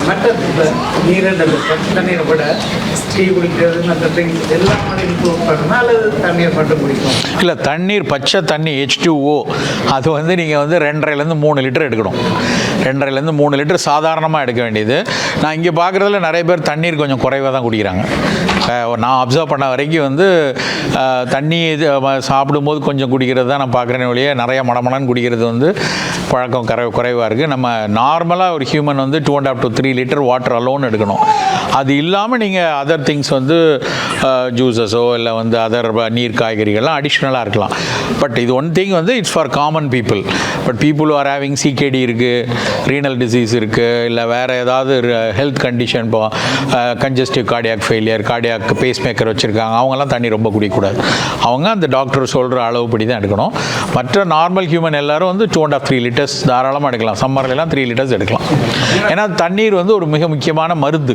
மற்ற நீரண்டல் பச்சை தண்ணீரை விட டீ குடிக்கிறது மற்ற ட்ரிங்க்ஸ் எல்லாம் இம்ப்ரூவ் பண்ணணும் அல்லது தண்ணீர் மட்டும் குடிக்கும்? இல்லை, தண்ணீர் பச்சை தண்ணி H2O அது வந்து நீங்கள் வந்து 2.5லேருந்து 3 லிட்டர் எடுக்கணும். 2.5லேருந்து 3 லிட்டர் சாதாரணமாக எடுக்க வேண்டியது. நான் இங்கே பார்க்குறதுல நிறைய பேர் தண்ணீர் கொஞ்சம் குறைவாக தான் குடிக்கிறாங்க. நான் அப்சர்வ் பண்ண வரைக்கும் வந்து தண்ணி இது சாப்பிடும்போது கொஞ்சம் குடிக்கிறது தான் நான் பார்க்குறேன் ஒழிய நிறைய மடமடன்னு குடிக்கிறது வந்து பழக்கம் குறைவாக இருக்குது. நம்ம நார்மலாக ஒரு ஹியூமன் வந்து 2.5 to 3 லிட்டர் வாட்டர் அலோன் எடுக்கணும். அது இல்லாமல் நீங்கள் அதர் திங்ஸ் வந்து ஜூஸஸோ இல்லை வந்து அதர் நீர் காய்கறிகள்லாம் அடிஷ்னலாக இருக்கலாம். பட் இது ஒன் திங் வந்து it's for common people. But people are having CKD இருக்குது, ரீனல் டிசீஸ் இருக்குது, இல்லை வேறு ஏதாவது ஹெல்த் கண்டிஷன், இப்போ congestive cardiac failure, cardiac base maker வச்சுருக்காங்க, அவங்கெல்லாம் தண்ணி ரொம்ப குடிக்கக்கூடாது. அவங்க அந்த டாக்டர் சொல்கிற அளவுப்படி தான் எடுக்கணும். மற்ற நார்மல் ஹியூமன் எல்லாரும் வந்து 2.5 3 லிட்டர்ஸ் தாராளமாக எடுக்கலாம். சம்மர்லாம் 3 லிட்டர்ஸ் எடுக்கலாம். ஏன்னா தண்ணீர் வந்து ஒரு மிக முக்கியமான மருந்து.